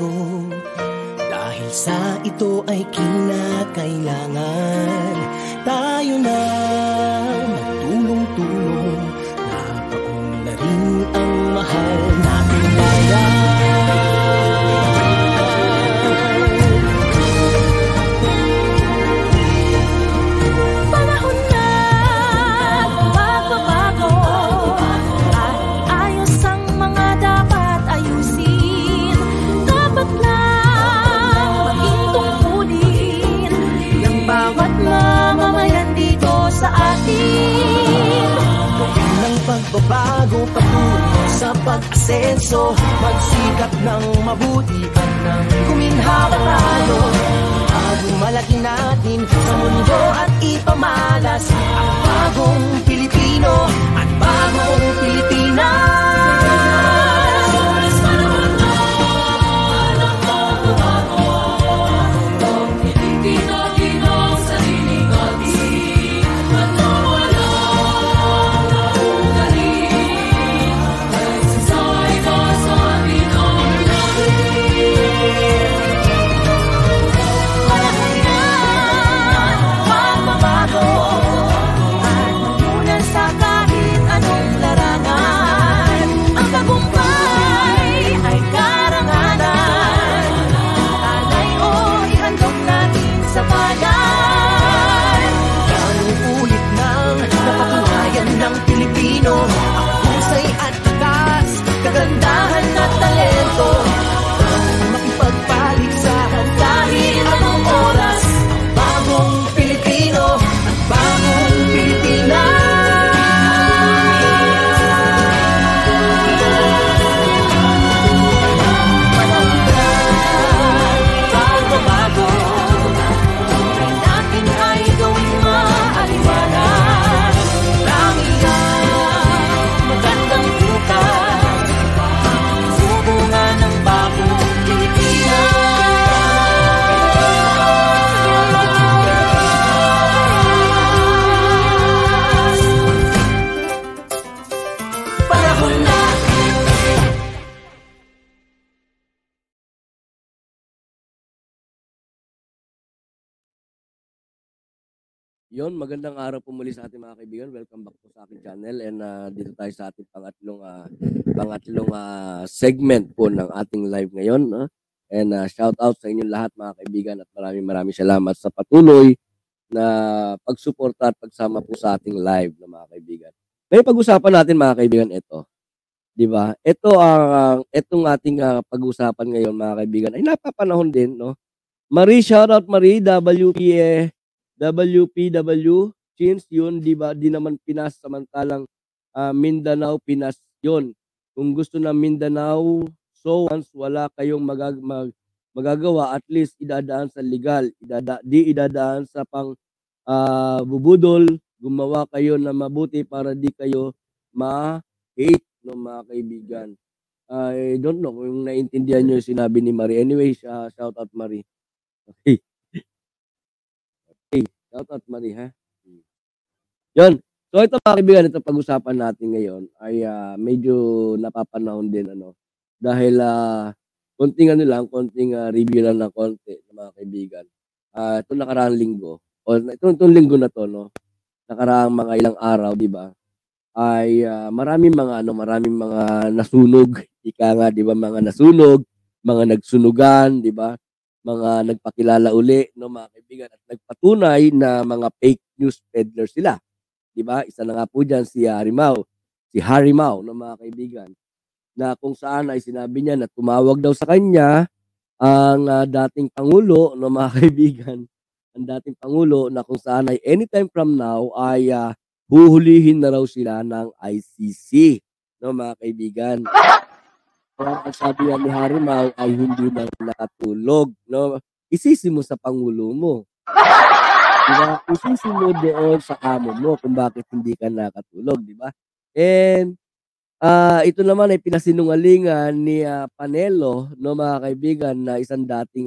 magbago, dahil sa ito ay kinakailangan tayo na magtulong-tulong, napaunlarin ang mahal natin bayan. Pagbabago patungo sa pag-asenso, magsikap ng mabuti at nang guminhawa tayo, bagong malaki natin sa mundo at ipamalas ang bagong Pilipino at bagong Pilipinas. Kagandahan at talento ang makipagpaligsahan kahit anong oras, bagong Pilipino at bagong Pilipinas. Pagbabago natin ay gawing maaliwanag, marami ang magandang bukas, bunga ng bagong Pilipinas. Panahon na. Yon, magandang araw po muli sa ating mga kaibigan. Welcome back po sa aking channel, and dito tayo sa ating pangatlong segment po ng ating live ngayon. And shout out sa inyong lahat mga kaibigan, at maraming salamat sa patuloy na pagsuporta at pagsama po sa ating live na mga kaibigan. Ngayon pag-usapan natin mga kaibigan ito. 'Di ba? Itong ating pag-usapan ngayon mga kaibigan ay napapanahon din, no? Marie, shout out Marie, WPW, since yun, di ba, di naman Pinas, samantalang Mindanao, Pinas yun. Kung gusto na Mindanao, so once wala kayong magagawa, at least idadaan sa legal, di idadaan sa pang bubudol, gumawa kayo na mabuti para di kayo ma-hate, no, mga kaibigan. I don't know kung naintindihan nyo yung sinabi ni Marie. Anyway, shout out Marie. Okay. Shout out Marie, ha? Yun. So ito mga kaibigan, ito pag-usapan natin ngayon ay medyo napapanahon din, ano, dahil konting review lang ng konti ng mga kaibigan. Ito nakaraang linggo, o itong linggo na to, no, nakaraang mga ilang araw, di ba, ay maraming mga nasunog, ika nga, di ba, mga nasunog, mga nagsunugan, di ba, mga nagpakilala uli, no, mga kaibigan, at nagpatunay na mga fake news peddler sila. Di ba? Isa na nga po dyan si Harry Mau, no, mga kaibigan, na kung saan ay sinabi niya na tumawag daw sa kanya ang dating Pangulo, no, mga kaibigan, ang dating Pangulo, na kung saan ay anytime from now ay huhulihin na raw sila ng ICC, no, mga kaibigan. Ang sabi ni Harry Mau ay hindi na nakatulog, no? Isisi mo sa Pangulo mo. Diba? Isisi mo doon sa amo mo kung bakit hindi ka nakatulog, di ba? And ito naman ay pinasinungalingan ni Panelo, no, mga kaibigan, na isang dating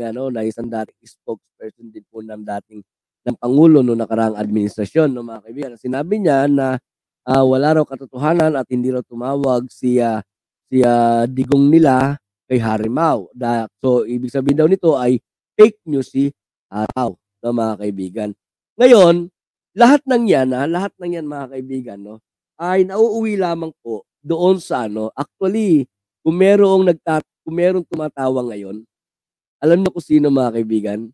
spokesperson din po ng Pangulo no nakaraang administrasyon, no, mga kaibigan. Sinabi niya na wala raw katotohanan at hindi raw tumawag si Digong nila kay Harry Mau. So, ibig sabihin daw nito ay fake news si Araw, no, mga kaibigan. Ngayon, lahat ng yan mga kaibigan, no, ay nauuwi lamang po doon sa actually, kung merong tumatawa ngayon, alam niyo kung sino mga kaibigan?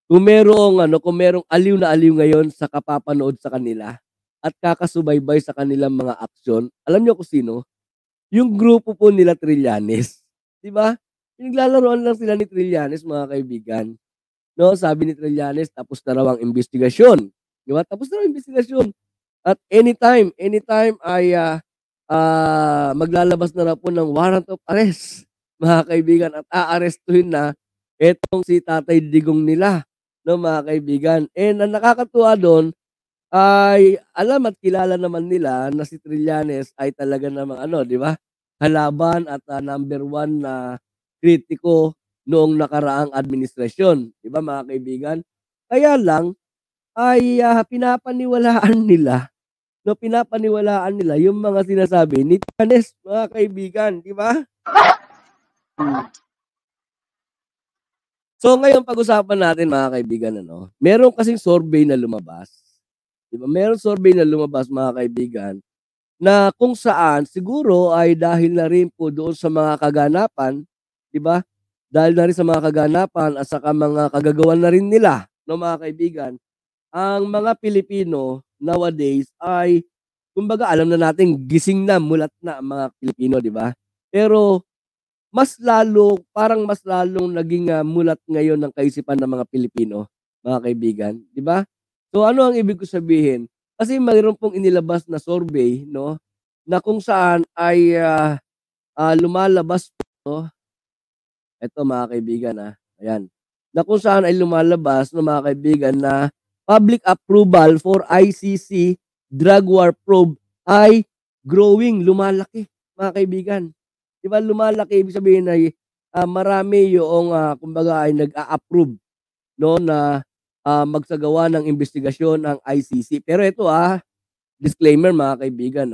Kung merong aliw na aliw ngayon sa kapapanood sa kanila at kakasubaybay sa kanilang mga aksyon, alam niyo kung sino? Yung grupo po nila Trillanes, 'di ba? Pinaglalaruan lang sila ni Trillanes mga kaibigan, 'no? Sabi ni Trillanes tapos na raw ang imbestigasyon, 'di ba? Tapos na raw ang imbestigasyon at anytime ay, maglalabas na raw po ng warrant of arrest, mga kaibigan, at aarestuhin na etong si Tatay Digong nila, 'no, mga kaibigan. And ang nakakatuwa dun ay alam at kilala naman nila na si Trillanes ay talaga namang 'di ba, kalaban at, number 1 na kritiko noong nakaraang administrasyon, 'di ba, mga kaibigan? Kaya lang ay, pinapaniwalaan nila yung mga sinasabi ni Trillanes, mga kaibigan, 'di ba? Hmm. So ngayon pag-usapan natin mga kaibigan meron kasing survey na lumabas, 'di ba? Merong survey na lumabas mga kaibigan na kung saan siguro ay dahil na rin po doon sa mga kaganapan, 'di ba? Dahil na rin sa mga kaganapan at saka mga kagagawan na rin nila, 'no, mga kaibigan, ang mga Pilipino nowadays ay kumbaga alam na nating gising na, mulat na ang mga Pilipino, 'di ba? Pero mas lalong naging, mulat ngayon ng kaisipan ng mga Pilipino, mga kaibigan, 'di ba? So ano ang ibig ko sabihin? Kasi mayroon pong inilabas na survey, 'no, na kung saan ay, lumalabas po, eto mga kaibigan, ayan, na kung saan ay lumalabas, 'no, mga kaibigan, na public approval for ICC drug war probe ay growing, lumalaki, mga kaibigan. 'Di ba lumalaki, ibig sabihin ay, marami yoong, kumbaga ay nag-a-approve, 'no, na, magsagawa ng imbestigasyon ang ICC. Pero ito, disclaimer mga kaibigan,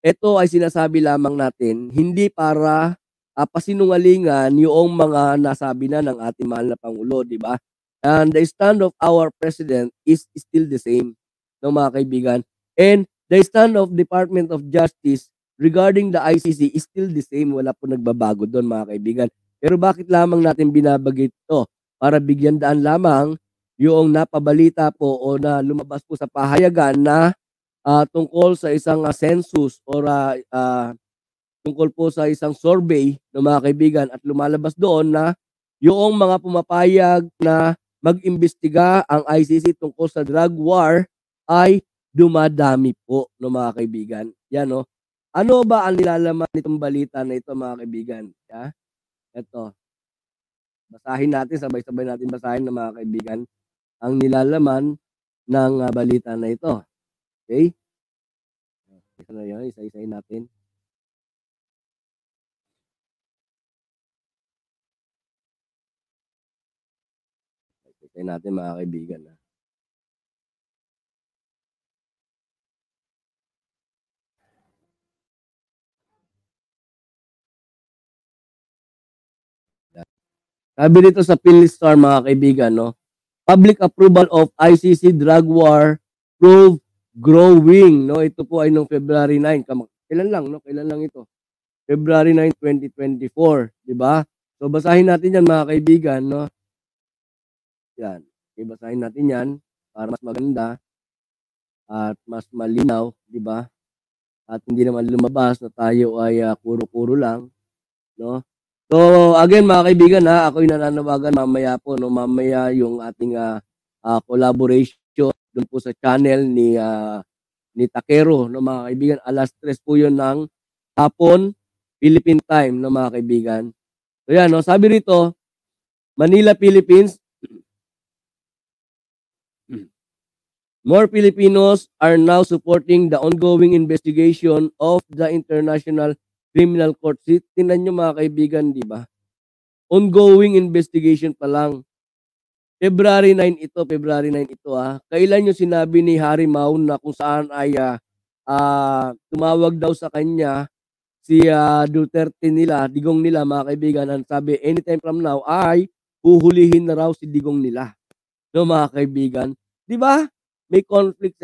ito ay sinasabi lamang natin hindi para, pasinungalingan yoong mga nasabi na ng ating mahal na pangulo, 'di ba? And the stand of our president is still the same, 'no, mga kaibigan. And the stand of Department of Justice regarding the ICC is still the same, wala po nagbabago do'n, mga kaibigan. Pero bakit lamang natin binabanggit 'to? Para bigyan daan lamang yoong napabalita po o na lumabas po sa pahayagan na, tungkol sa isang, census or, tungkol po sa isang survey ng mga kaibigan at lumalabas doon na yoong mga pumapayag na mag-imbestiga ang ICC tungkol sa drug war ay dumadami po, 'no, mga kaibigan. 'Yan, 'no. Ano ba ang nilalaman nitong balita na ito, mga kaibigan? Eto, basahin natin, sabay-sabay natin basahin, mga kaibigan, ang nilalaman ng, balita na ito. Okay? Ito na 'yon, isa-isahin natin. Isa-isahin natin, mga kaibigan, Sabi dito sa PhilStar, mga kaibigan, 'no, public approval of ICC drug war probe growing, 'no. Ito po ay noong February 9, kailan lang ito, February 9, 2024, 'di ba? So basahin natin 'yan, mga kaibigan, 'no. 'Yan, okay, basahin natin 'yan para mas maganda at mas malinaw, 'di ba? At hindi naman lumabas na tayo ay, puro-puro lang, 'no. So again, mga kaibigan, ako'y nananawagan mamaya po, 'no, mamaya yung ating, collaboration dun po sa channel ni Takero, 'no, mga kaibigan. 3:00 po yun ng hapon, Philippine time, 'no, mga kaibigan. So 'yan, 'no, sabi rito, Manila, Philippines. More Filipinos are now supporting the ongoing investigation of the International Criminal Court. Tingnan niyo, mga kaibigan, 'di ba? Ongoing investigation pa lang. February 9 ito, Kailan yung sinabi ni Harry Mau na kung saan ay, tumawag daw sa kanya Duterte nila, digong nila mga kaibigan, ang sabi anytime from now ay huhulihin na raw si digong nila, 'no mga kaibigan. 'Di ba? May conflict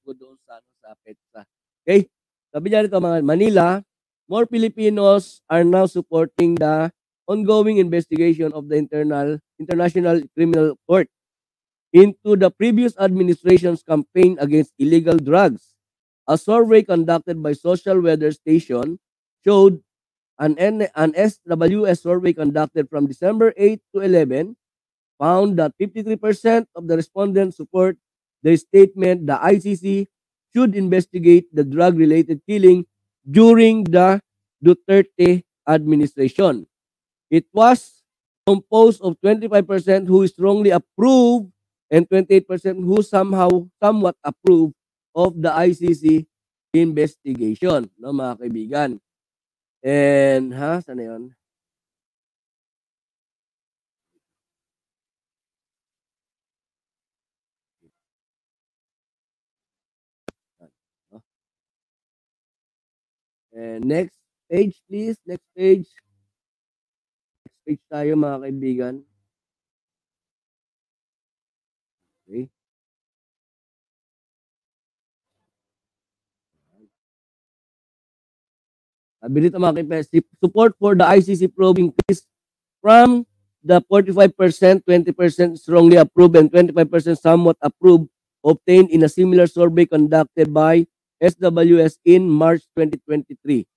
po doon sa petsa. Okay? Sabi niya rito mga Manila, more Filipinos are now supporting the ongoing investigation of the International Criminal Court into the previous administration's campaign against illegal drugs. A survey conducted by Social Weather Station showed an SWS survey conducted from December 8 to 11 found that 53% of the respondents support the statement the ICC should investigate the drug-related killing during the Duterte administration. It was composed of 25% who strongly approve and 28% who somewhat approve of the ICC investigation, no mga kaibigan. And saan na 'yon? No? And next page please, next page. Next page tayo mga kaibigan. Okay. Sabi dito mga kaibigan, support for the ICC probe increased from the 45%, 20% strongly approved and 25% somewhat approved obtained in a similar survey conducted by SWS in March 2023.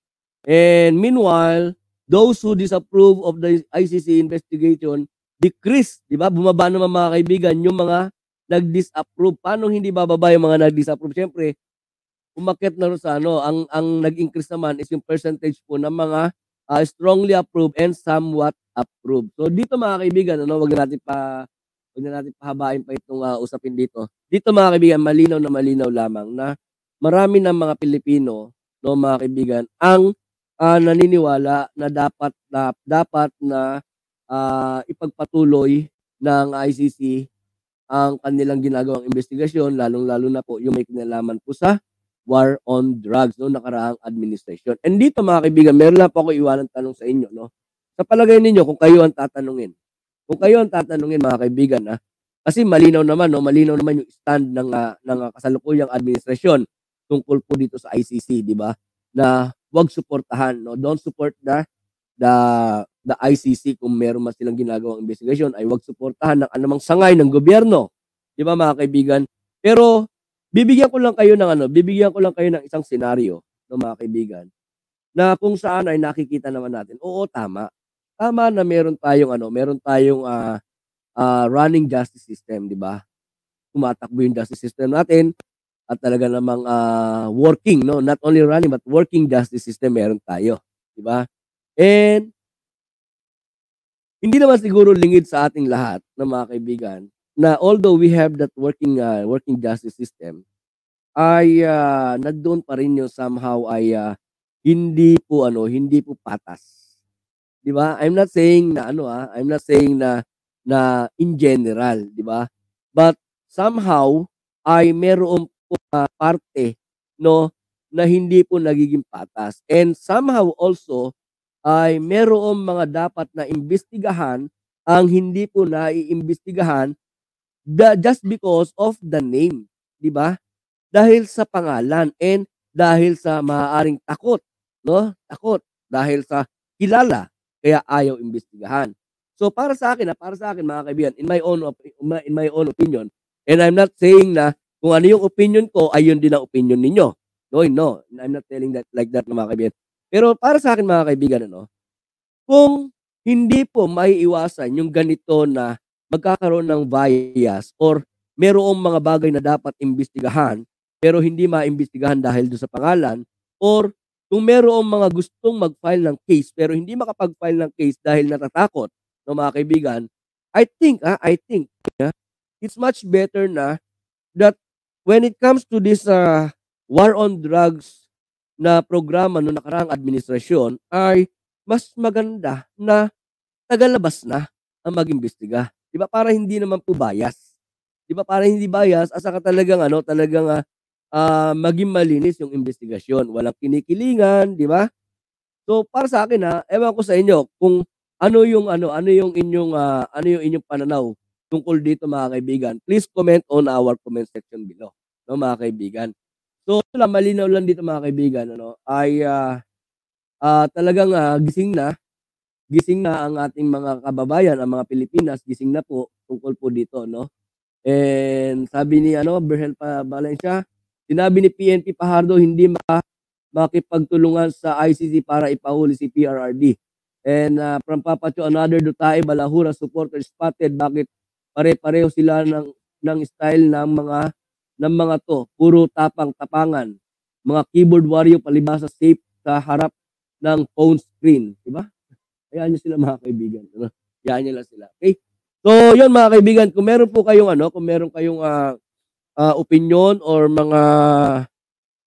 And meanwhile, those who disapprove of the ICC investigation decreased, di ba? Bumaba naman mga kaibigan yung mga nag-disapprove. Paano hindi bababa yung mga nag-disapprove? Siyempre, umakyat na rin sa ang nag-increase naman is yung percentage po ng mga strongly approved and somewhat approved. So dito mga kaibigan, wag na natin pahabain pa itong usapin dito. Dito mga kaibigan, malinaw na malinaw lamang na marami ng mga Pilipino, no mga kaibigan, ang naniniwala na dapat na ipagpatuloy ng ICC ang kanilang ginagawang investigasyon, lalong-lalo na po yung may kinalaman po sa war on drugs no nakaraang administration. And dito mga kaibigan, meron lang po ako iwanang tanong sa inyo, no. Sa palagay ninyo kung kayo ang tatanungin. Kung kayo ang tatanungin mga kaibigan, kasi malinaw naman yung stand ng kasalukuyang administrasyon tungkol po dito sa ICC, di ba? Na wag suportahan, no. Don't support the ICC kung meron man silang ginagawang investigation, ay wag suportahan ng anumang sangay ng gobyerno. Di ba mga kaibigan? Pero bibigyan ko lang kayo ng isang senaryo, no mga kaibigan, na kung saan ay nakikita naman natin, oo tama. Tama na meron tayong running justice system, di ba? Tumatakbo yung justice system natin at talaga namang working, no? Not only running but working justice system meron tayo, di ba? And hindi naman siguro lingid sa ating lahat ng mga kaibigan na although we have that working justice system, ay nandoon pa rin yung somehow ay hindi po patas. 'Di ba? I'm not saying na in general, 'di ba? But somehow ay meron po parte no na hindi po nagiging patas. And somehow also ay merong mga dapat na imbestigahan ang hindi po naiimbestigahan just because of the name, 'di ba? Dahil sa pangalan and dahil sa maaaring takot, no? Takot dahil sa kilala kaya ayaw imbestigahan. So para sa akin mga kaibigan, in my own opinion, and I'm not saying na kung ano yung opinion ko ay yun din ang opinion ninyo. No, I'm not telling that like that mga kaibigan. Pero para sa akin mga kaibigan, kung hindi po maiiwasan yung ganito na magkakaroon ng bias or merong mga bagay na dapat imbestigahan pero hindi maimbestigahan dahil doon sa pangalan, or kung merong mga gustong mag-file ng case pero hindi makapag-file ng case dahil natatakot, no mga kaibigan, I think it's much better na that when it comes to this war on drugs na programa no nakaraang administrasyon ay mas maganda na tagalabas na ang mag-imbestiga. 'Di ba? Para hindi naman po bias. 'Di ba? Para hindi bias at saka talagang maging malinis yung investigasyon, walang kinikilingan, 'di ba? So, para sa akin, ewan ko sa inyo kung ano yung inyong pananaw tungkol dito mga kaibigan. Please comment on our comment section below, 'no, mga kaibigan. So, ito lang malinaw lang dito mga kaibigan ano, ay, talagang, gising na ang ating mga kababayan, ang mga Pilipinas, gising na po tungkol po dito 'no. And sabi ni Berhel Valencia, sinabi ni PNP Fajardo hindi makipagtulungan sa ICC para ipahuli si PRRD. And from Papa Cho, another Duterte Balahura supporter spotted. Bakit pare-pareho sila ng style ng mga to, puro tapang-tapangan. Mga keyboard warrior palibasa safe sa harap ng phone screen, di ba? Hayaan niyo sila mga kaibigan, ano? Hayaan niyo lang sila. Okay? So, 'yun mga kaibigan, kung meron po kayong opinyon or mga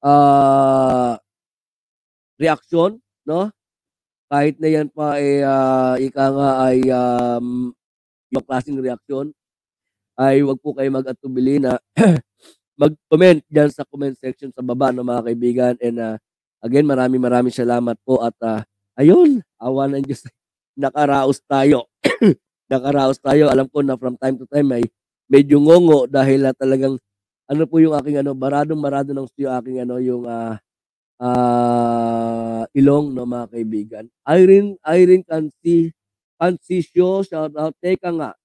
ah, reaksyon, 'no? Kahit na 'yan pa ika nga ay ibang klaseng reaksyon, ay wag po kayong mag-atubili na mag-comment diyan sa comment section sa baba 'no mga kaibigan. And again, maraming salamat po at ayun, awa ng Diyos nakaraos tayo. Nakaraos tayo. Alam ko na from time to time ay medyo ngongo dahil talagang po yung aking baradong-barado ng stew aking yung ilong 'no mga kaibigan. Irene Cancisio, shout out. Teka nga,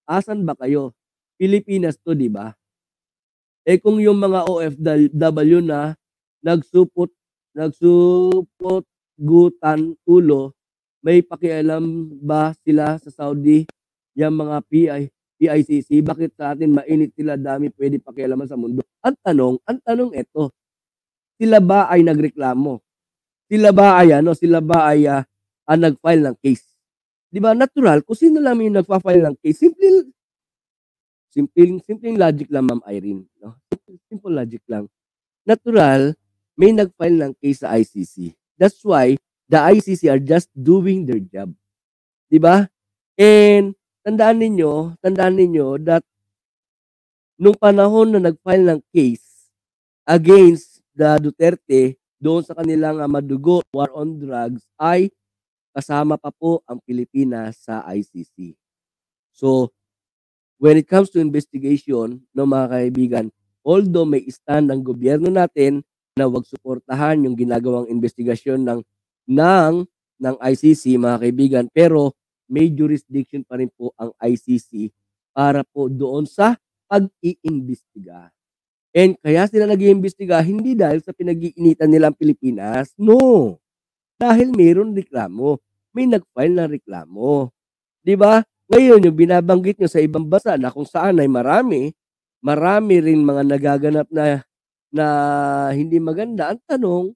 asan ba kayo? Pilipinas 'to, 'di ba? Eh, kung yung mga OFW na nagsupot-gutan ulo, may pakialam ba sila sa Saudi, yang mga PICC? Bakit sa atin mainit sila, dami pwede pakialaman sa mundo? Ang tanong eto, sila ba ay nagreklamo? Sila ba ay nag-file ng case? 'Di ba natural kung sino lang yung nagfa-file ng case, simpleng logic lang Ma'am Irene, 'no? Simple logic lang. Natural may nag-file ng case sa ICC. That's why the ICC are just doing their job. 'Di ba? And tandaan ninyo that nung panahon na nag-file ng case against the Duterte doon sa kanilang madugo war on drugs, ay kasama pa po ang Pilipinas sa ICC. So, when it comes to investigation, no mga kaibigan, although may stand ang gobyerno natin na wag suportahan yung ginagawang investigasyon ng ICC mga kaibigan, pero may jurisdiction pa rin po ang ICC para po doon sa pag-iimbestiga. And kaya sila nag-iimbestiga hindi dahil sa pinag-iinitan nila ang Pilipinas. No. Dahil mayroon reklamo. May nag-file ng reklamo. 'Di ba? Ngayon yung binabanggit nyo sa ibang bansa na kung saan ay marami rin mga nagaganap na hindi maganda. Ang tanong,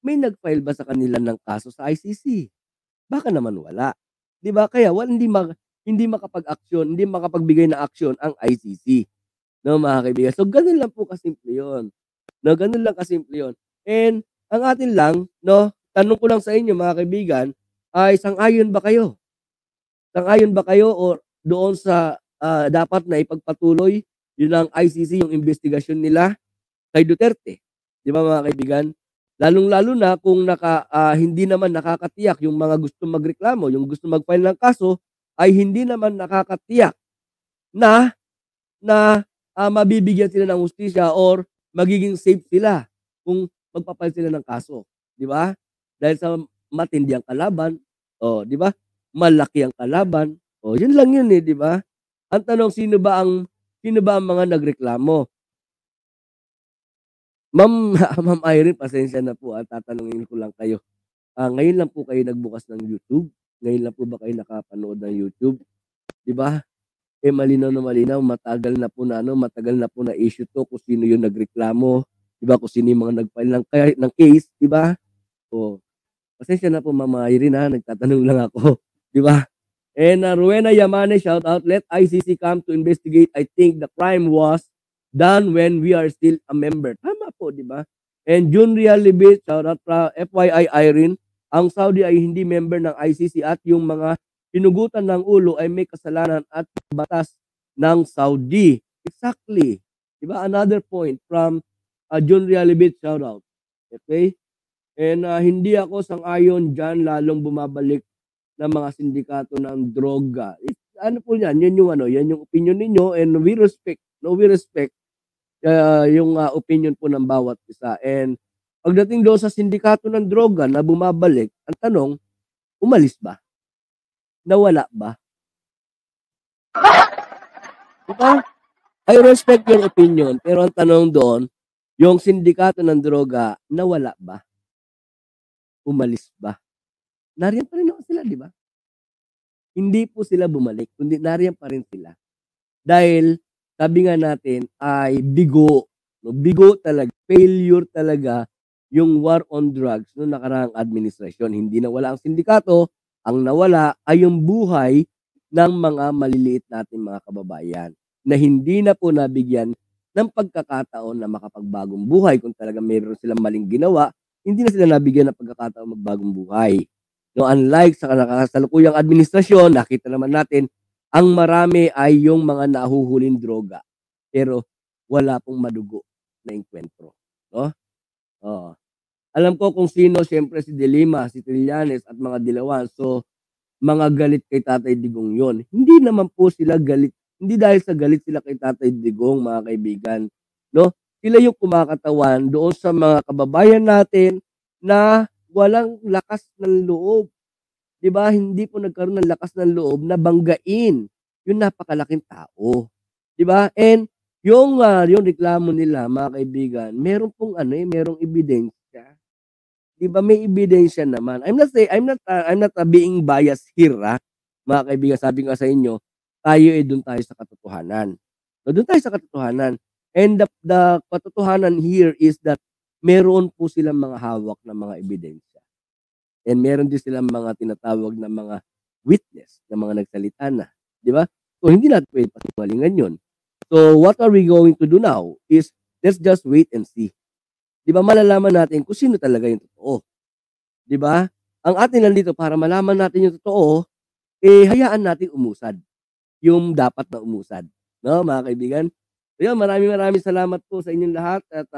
may nag-file ba sa kanila ng kaso sa ICC? Baka naman wala. 'Di ba? Kaya hindi makapag-aksyon, hindi makapagbigay ng aksyon ang ICC. No, mga kaibigan. So, ganun lang po kasimple yun. No, ganun lang kasimple yun. And, ang atin lang, no, tanong ko lang sa inyo, mga kaibigan, ay sang-ayon ba kayo? Sang-ayon ba kayo o doon sa dapat na ipagpatuloy yun ang ICC, yung investigasyon nila kay Duterte? Di ba, mga kaibigan? Lalong-lalo na kung hindi naman nakakatiyak yung mga gusto magreklamo, yung gusto mag-file ng kaso, ay hindi naman nakakatiyak na mabibigyan sila ng hustisya or magiging safe sila kung magpa-file sila ng kaso, 'di ba? Dahil sa matindi ang kalaban, 'di ba? Malaki ang kalaban. Yun lang yun 'di ba? Ang tanong, sino ba ang mga nagreklamo? Ma'am Ma'am Irene, pasensya na po at tatanungin ko lang kayo. Ngayon lang po kayo nagbukas ng YouTube? Ngayon lang po ba kayo nakapanood ng YouTube? 'Di ba? Malinaw na malinaw, matagal na po na issue 'to kung sino yung nagreklamo, 'di ba, kung sino yung mga nag-file ng case, 'di ba? Pasensya na po Ma'am Irene, nagtatanong lang ako, 'di ba? And Rowena Yamane, shout out, let ICC come to investigate. I think the crime was done when we are still a member. Tama po, 'di ba? And Junria Libit, shout out, FYI Irene, ang Saudi ay hindi member ng ICC at yung mga hinugutan ng ulo ay may kasalanan at batas ng Saudi. Exactly. Diba? Another point from John Realibit, shout out. Okay? And hindi ako sang-ayon diyan lalong bumabalik ng mga sindikato ng droga. Ano po 'yan, 'yun yung ano, 'yan yung opinion ninyo and we respect, no, we respect yung opinion po ng bawat isa. And pagdating doon sa sindikato ng droga na bumabalik, ang tanong, umalis ba? Nawala ba? Diba? I respect your opinion, pero ang tanong doon, yung sindikato ng droga, nawala ba? Umalis ba? Nariyan pa rin naman sila, di ba? Hindi po sila bumalik, kundi nariyan pa rin sila. Dahil, sabi nga natin, ay bigo. No? Bigo talaga, failure talaga yung war on drugs noong nakaraang administrasyon. Hindi nawala ang sindikato, ang nawala ay yung buhay ng mga maliliit natin mga kababayan na hindi na po nabigyan ng pagkakataon na makapagbagong buhay. Kung talaga mayroon silang maling ginawa, hindi na sila nabigyan ng pagkakataon magbagong buhay. No, unlike sa kasalukuyang administrasyon, nakita naman natin, ang marami ay yung mga nahuhuling droga. Pero wala pong madugo na enkwentro. No? Oo. Alam ko kung sino, siyempre si De Lima, si Trillanes at mga Dilawan. So, mga galit kay Tatay Digong yon. Hindi naman po sila galit. Hindi dahil sa galit sila kay Tatay Digong, mga kaibigan. No? Sila yung kumakatawan doon sa mga kababayan natin na walang lakas ng loob. 'Di ba? Hindi po nagkaroon ng lakas ng loob na banggain yung napakalaking tao. 'Di ba? And yung reklamo nila, mga kaibigan, meron pong merong ebidensya. 'Di ba may ebidensya naman. I'm not being biased here, mga kaibigan. Sabi ko sa inyo, tayo doon tayo sa katotohanan. So, doon tayo sa katotohanan. And the katotohanan here is that meron po silang mga hawak na mga ebidensya. And meron din silang mga tinatawag na mga witness, na mga nagsalita na. Di ba? So, hindi natin pwede pasinungalingan yun. So, what are we going to do now is, let's just wait and see. Di ba? Malalaman natin kung sino talaga yung totoo. Di ba? Ang atin nandito para malaman natin yung totoo, hayaan natin umusad. Yung dapat na umusad. No, mga kaibigan? So, yun, maraming salamat po sa inyong lahat at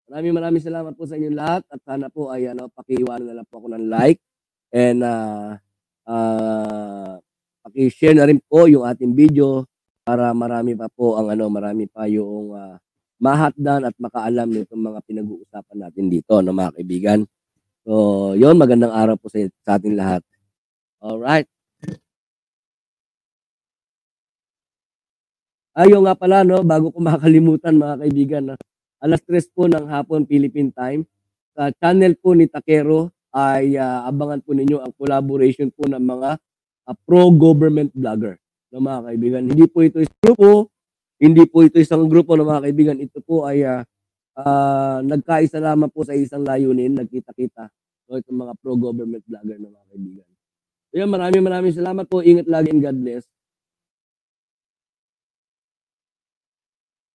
maraming salamat po sa inyong lahat at sana po ay pakiiwanan na lang po ako ng like and paki-share na rin po yung ating video para marami pa po ang marami pa yung mahatdan at makaalam nitong mga pinag-uusapan natin dito, no, mga kaibigan. So, yun, magandang araw po sa ating lahat. Alright. Ayun nga pala, no, bago ko makalimutan, mga kaibigan, 3:00 po ng hapon Philippine time, sa channel po ni Takero ay abangan po ninyo ang collaboration po ng mga pro-government vlogger, no, mga kaibigan. Hindi po ito isang grupo, hindi po ito isang grupo, no, mga kaibigan. Ito po ay nagkaisa lamang po sa isang layunin, nagkita-kita. So, itong mga pro-government vlogger, no, mga kaibigan. So, yun, maraming salamat po. Ingat lagi and God bless.